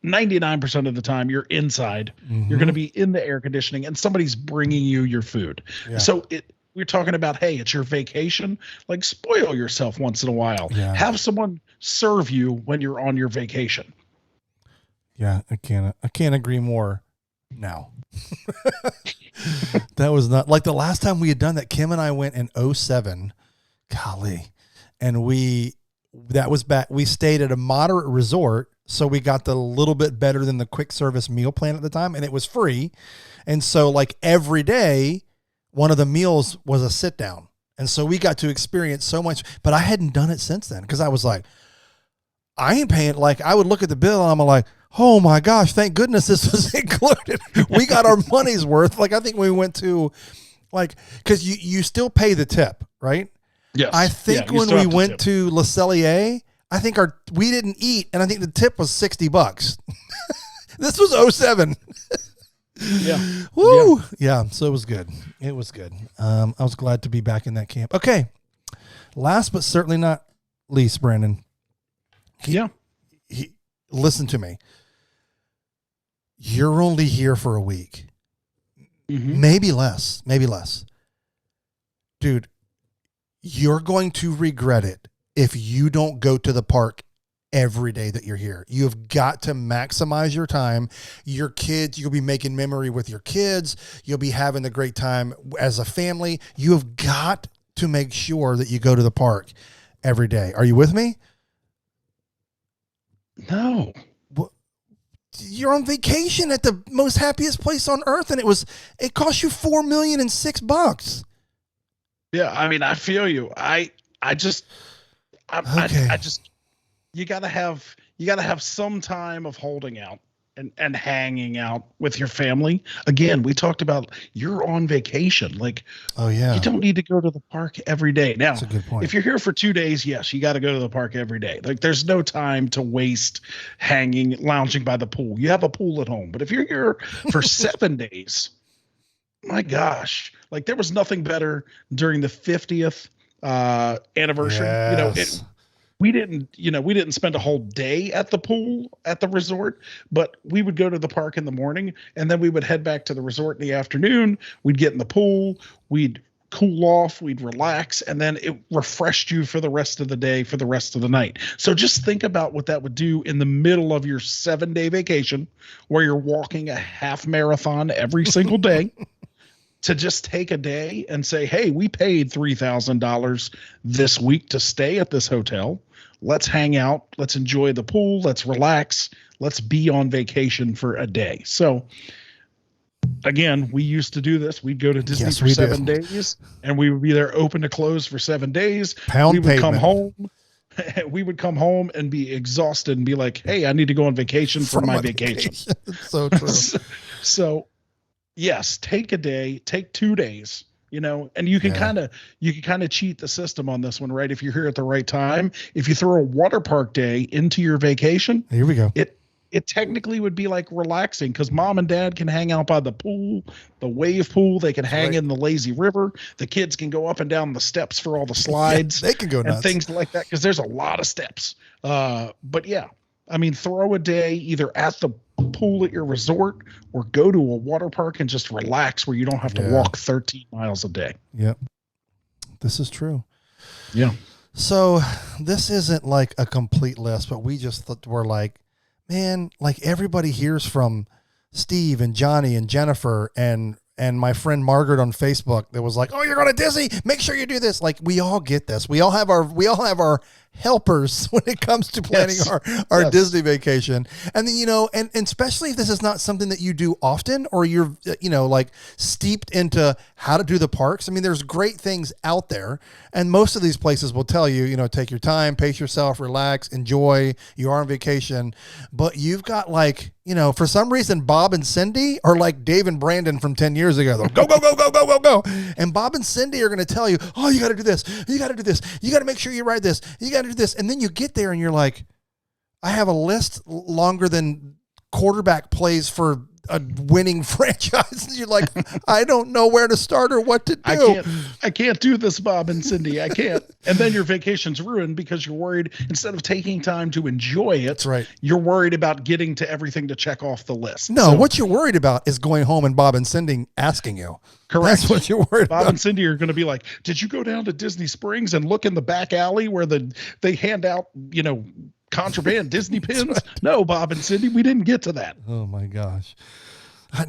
99% of the time you're inside. You're going to be in the air conditioning and somebody's bringing you your food. So we're talking about, hey, it's your vacation. Like, spoil yourself once in a while. Have someone serve you when you're on your vacation. Yeah, I can't agree more now. That was not like the last time we had done that. Kim and I went in 2007. Golly. And we stayed at a moderate resort. So we got the little bit better than the quick service meal plan at the time, and it was free. And so like every day, one of the meals was a sit down. And so we got to experience so much, but I hadn't done it since then. Cause I was like, I ain't paying. Like I would look at the bill and I'm like, oh my gosh, thank goodness this was included. We got our money's worth. Like I think we went to like, cause you still pay the tip, right? Yes. I think when we went to Le Cellier, I think we didn't eat. And I think the tip was $60. This was 2007. Yeah. Woo. Yeah. So it was good. It was good. I was glad to be back in that camp. Okay. Last but certainly not least, Brandon. Listen to me. You're only here for a week. Maybe less. Dude, you're going to regret it if you don't go to the park every day that you're here. You've got to maximize your time. Your kids, you'll be making memory with your kids. You'll be having a great time as a family. You have got to make sure that you go to the park every day. Are you with me? No. You're on vacation at the most happiest place on earth, and it cost you $4 million and $6. Yeah, I mean, I feel you. I just you gotta have some time of holding out and hanging out with your family. Again, we talked about you're on vacation. Like, oh yeah, you don't need to go to the park every day. Now, that's a good point. If you're here for 2 days, yes, you got to go to the park every day. Like, there's no time to waste lounging by the pool. You have a pool at home. But if you're here for 7 days, my gosh, like there was nothing better during the 50th anniversary. Yes. We didn't spend a whole day at the pool at the resort, but we would go to the park in the morning and then we would head back to the resort in the afternoon. We'd get in the pool, we'd cool off, we'd relax, and then it refreshed you for the rest of the day, for the rest of the night. So just think about what that would do in the middle of your 7-day vacation where you're walking a half marathon every single day. To just take a day and say, hey, we paid $3,000 this week to stay at this hotel. Let's hang out. Let's enjoy the pool. Let's relax. Let's be on vacation for a day. So, again, we used to do this. We'd go to Disney for 7 days, and we would be there open to close for 7 days. We would come home. We would come home and be exhausted and be like, hey, I need to go on vacation for my vacation. So true. So yes, take a day, take 2 days, and you can kind of cheat the system on this one, right? If you're here at the right time, if you throw a water park day into your vacation, here we go. It technically would be like relaxing because mom and dad can hang out by the pool, the wave pool. They can hang in the lazy river. The kids can go up and down the steps for all the slides. They can go nuts. And things like that because there's a lot of steps. But yeah, I mean, throw a day either at the pool at your resort or go to a water park and just relax where you don't have to walk 13 miles a day. Yep. This is true. Yeah. So this isn't like a complete list, but we just were like, man, like everybody hears from Steve and Johnny and Jennifer and and my friend Margaret on Facebook that was like, "Oh, you're going to Disney? Make sure you do this." Like, we all get this. We all have our helpers when it comes to planning our Disney vacation. And then, and especially if this is not something that you do often, or you're, like steeped into how to do the parks. I mean, there's great things out there, and most of these places will tell you, take your time, pace yourself, relax, enjoy. You are on vacation, but you've got for some reason, Bob and Cindy are like Dave and Brandon from 10 years ago. They'll go, go, go, go, go, go, go. And Bob and Cindy are going to tell you, "Oh, you got to do this. You got to do this. You got to make sure you ride this. You got to do this." And then you get there and you're like, I have a list longer than quarterback plays for a winning franchise. You're like, I don't know where to start or what to do. I can't do this, Bob and Cindy. I can't. And then your vacation's ruined because you're worried, instead of taking time to enjoy it, that's right, you're worried about getting to everything to check off the list. No, what you're worried about is going home and Bob and Cindy asking you. Correct. That's what you're worried Bob about. and Cindy are going to be like, "Did you go down to Disney Springs and look in the back alley where they hand out, contraband Disney pins?" Right. No, Bob and Cindy, we didn't get to that. Oh my gosh.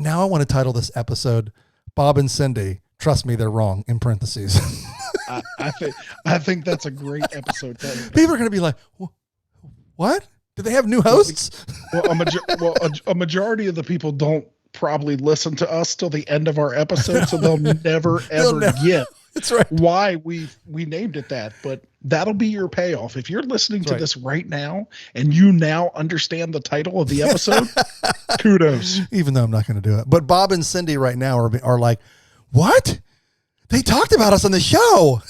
Now I want to title this episode "Bob and Cindy, Trust Me, They're Wrong," in parentheses. I think that's a great episode title. People are going to be like, "What? Do they have new hosts?" A majority of the people don't probably listen to us till the end of our episode, so they'll never get That's right. why we named it that. But that'll be your payoff. If you're listening to this right now and you now understand the title of the episode, kudos. Even though I'm not going to do it. But Bob and Cindy right now are like, "What? They talked about us on the show."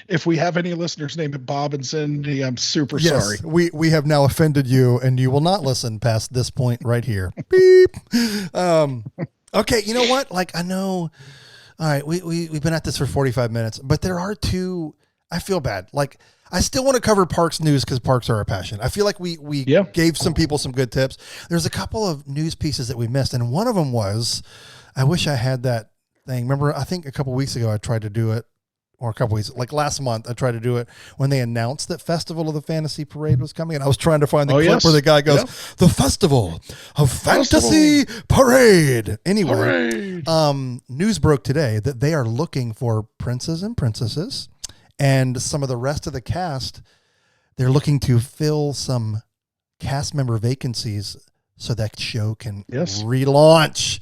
If we have any listeners named Bob and Cindy, I'm super yes, sorry. We have now offended you, and you will not listen past this point right here. Beep. Okay, you know what? I know. All right, we've been at this for 45 minutes, but there are two. I feel bad. I still want to cover parks news because parks are our passion. I feel like we gave some people some good tips. There's a couple of news pieces that we missed, and one of them was, I wish I had that thing. Remember, I think a couple weeks ago I tried to do it, or a couple weeks, last month, I tried to do it when they announced that Festival of the Fantasy Parade was coming, and I was trying to find the clip where the guy goes, "The Festival of Fantasy Parade." Anyway, news broke today that they are looking for princes and princesses and some of the rest of the cast. They're looking to fill some cast member vacancies so that show can relaunch.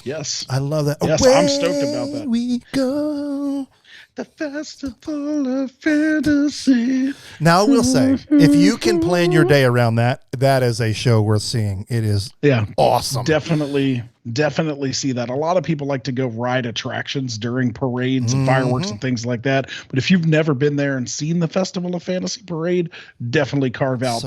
Yes. I love that. Yes, I'm stoked about that. We go. The Festival of Fantasy. Now, I will say, if you can plan your day around that, that is a show worth seeing. It is awesome. Definitely see that. A lot of people like to go ride attractions during parades and fireworks and things like that. But if you've never been there and seen the Festival of Fantasy Parade, definitely carve out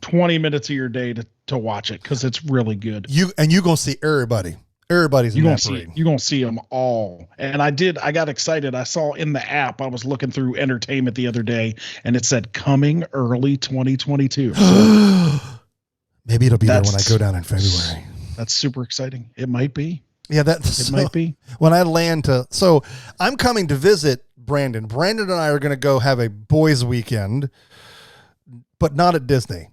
20 minutes of your day to watch it, because it's really good. You're going to see everybody. Everybody's in that parade. You're going to see them all. And I got excited. I saw in the app, I was looking through entertainment the other day, and it said coming early 2022. So maybe it'll be there when I go down in February. That's super exciting. It might be. Yeah, it might be. When I land so I'm coming to visit Brandon. Brandon and I are going to go have a boys' weekend, but not at Disney.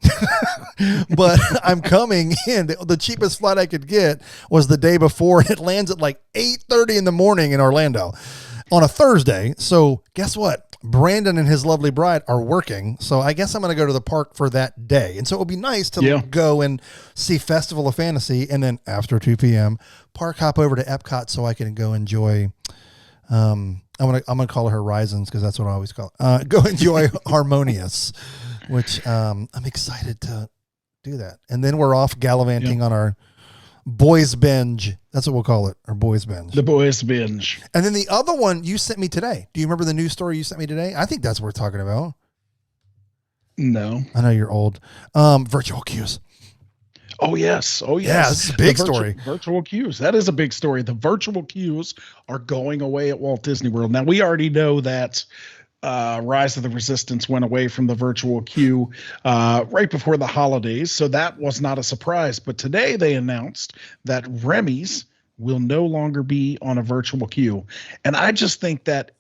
But I'm coming in. The cheapest flight I could get was the day before. It lands at 8:30 in the morning in Orlando on a Thursday. So guess what? Brandon and his lovely bride are working. So I guess I'm going to go to the park for that day. And so it would be nice to go and see Festival of Fantasy. And then after 2 p.m., park hop over to Epcot so I can go enjoy. I'm gonna call her Horizons because that's what I always call it. Go enjoy Harmonious, which I'm excited to do that. And then we're off gallivanting on our boys binge. That's what we'll call it, our boys binge. The boys binge. And then the other one you sent me today. Do you remember the news story you sent me today? I think that's worth talking about. No. I know you're old. Virtual queues. Oh, yes. Yeah, it's a big story. Virtual queues. That is a big story. The virtual queues are going away at Walt Disney World. Now, we already know that Rise of the Resistance went away from the virtual queue right before the holidays, so that was not a surprise. But today they announced that Remy's will no longer be on a virtual queue. And I just think that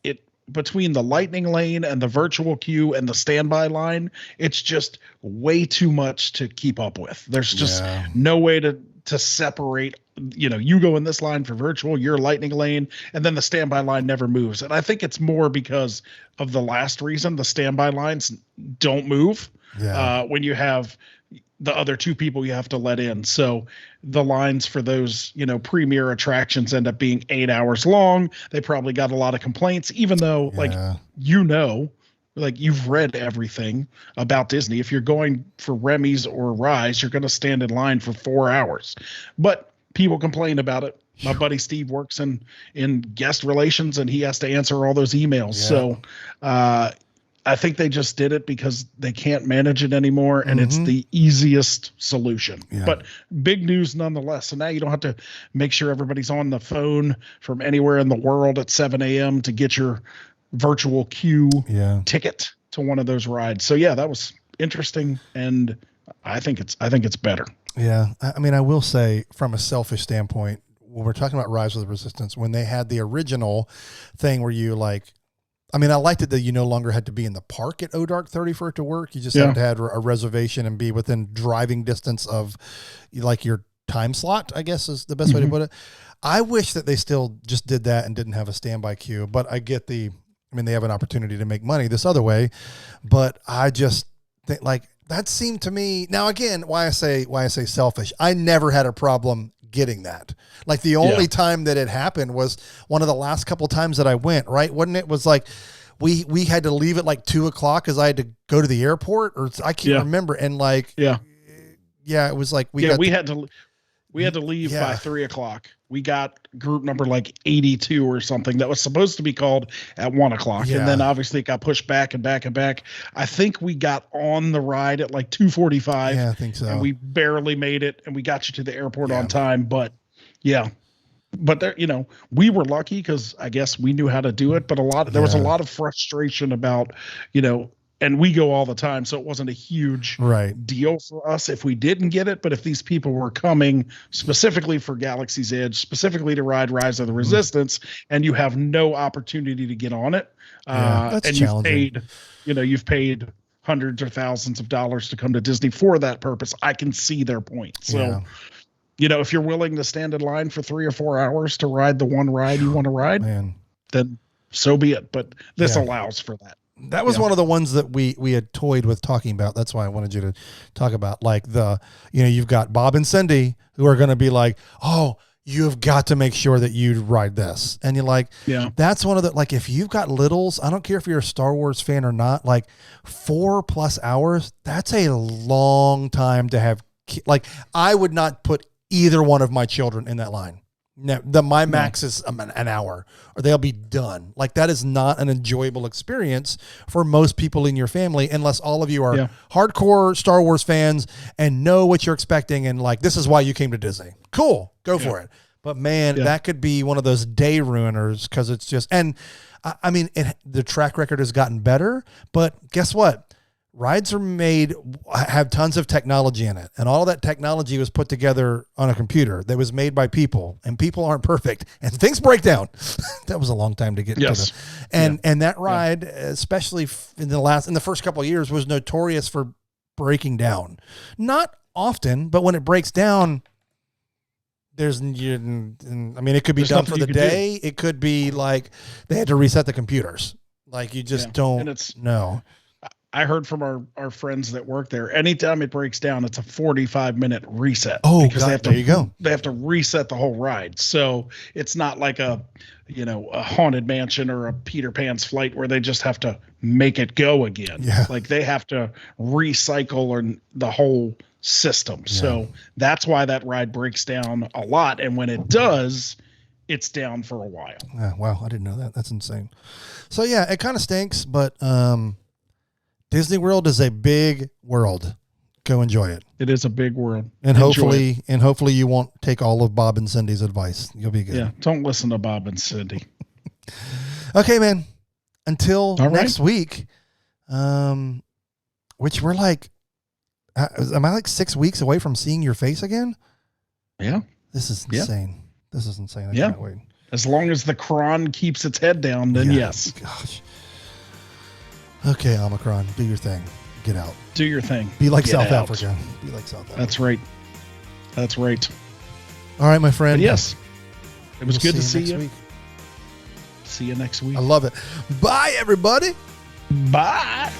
between the lightning lane and the virtual queue and the standby line, it's just way too much to keep up with. There's just no way to to separate, you go in this line for virtual, your lightning lane, and then the standby line never moves. And I think it's more because of the last reason. The standby lines don't move when you have the other two people you have to let in. So the lines for those, premier attractions end up being 8 hours long. They probably got a lot of complaints, even though you've read everything about Disney. If you're going for Remy's or Rise, you're going to stand in line for 4 hours. But people complain about it. My buddy Steve works in guest relations, and he has to answer all those emails. Yeah. So I think they just did it because they can't manage it anymore, and it's the easiest solution. Yeah. But big news nonetheless. So now you don't have to make sure everybody's on the phone from anywhere in the world at 7 a.m. to get your virtual queue ticket to one of those rides. So yeah, that was interesting, and I think it's better. Yeah. I mean, I will say from a selfish standpoint, when we're talking about Rise of the Resistance, when they had the original thing where you I liked it that you no longer had to be in the park at Dark 30 for it to work. You just had to have a reservation and be within driving distance of your time slot, I guess is the best way to put it. I wish that they still just did that and didn't have a standby queue, but I get they have an opportunity to make money this other way, but I just think that seemed to me, now again, why I say selfish. I never had a problem getting that. The only time that it happened was one of the last couple times that I went, right? Wasn't it was we had to leave at 2:00 because I had to go to the airport, or I can't remember. And it was we had to leave by 3:00. We got group number 82 or something that was supposed to be called at 1:00. Yeah. And then obviously it got pushed back and back and back. I think we got on the ride at 2:45. Yeah, I think so. And we barely made it, and we got you to the airport on time. But there, we were lucky because I guess we knew how to do it. But there was a lot of frustration about, and we go all the time, so it wasn't a huge deal for us if we didn't get it. But if these people were coming specifically for Galaxy's Edge, specifically to ride Rise of the Resistance, and you have no opportunity to get on it, and you've paid hundreds or thousands of dollars to come to Disney for that purpose, I can see their point. So, if you're willing to stand in line for 3 or 4 hours to ride the one ride you want to ride, then so be it. But this allows for that. That was one of the ones that we had toyed with talking about. That's why I wanted you to talk about you've got Bob and Cindy who are going to be oh, you've got to make sure that you ride this. And you're that's one of the, if you've got littles, I don't care if you're a Star Wars fan or not, 4+ hours, that's a long time to have. I would not put either one of my children in that line. No, my max is an hour, or they'll be done. That is not an enjoyable experience for most people in your family, unless all of you are hardcore Star Wars fans and know what you're expecting. And this is why you came to Disney. Cool. Go for it. But man, that could be one of those day ruiners. Cause it's just, and the track record has gotten better, but guess what? Rides have tons of technology in it, and all that technology was put together on a computer that was made by people, and people aren't perfect, and things break down. That was a long time to get to and that ride, especially in the first couple of years, was notorious for breaking down. Not often, but when it breaks down, it could be done for the day. It could be they had to reset the computers. You just don't know. I heard from our friends that work there, anytime it breaks down, it's a 45-minute reset. Oh, because there you go. They have to reset the whole ride. So it's not like a Haunted Mansion or a Peter Pan's Flight where they just have to make it go again. Yeah. They have to recycle the whole system. Yeah. So that's why that ride breaks down a lot. And when it does, it's down for a while. Wow. I didn't know that. That's insane. So yeah, it kind of stinks, but, Disney World is a big world. Go enjoy it. It is a big world. And hopefully you won't take all of Bob and Cindy's advice. You'll be good. Yeah. Don't listen to Bob and Cindy. Okay, man. Until next week, which we're am I 6 weeks away from seeing your face again? Yeah. This is insane. This is insane. I can't wait. As long as the Kron keeps its head down, then yes. Gosh. Okay, Omicron, do your thing. Get out. Do your thing. Be like South Africa. Be like South Africa. That's right. That's right. All right, my friend. But yes, it was We'll good to see next you. week. See you next week. I love it. Bye, everybody. Bye.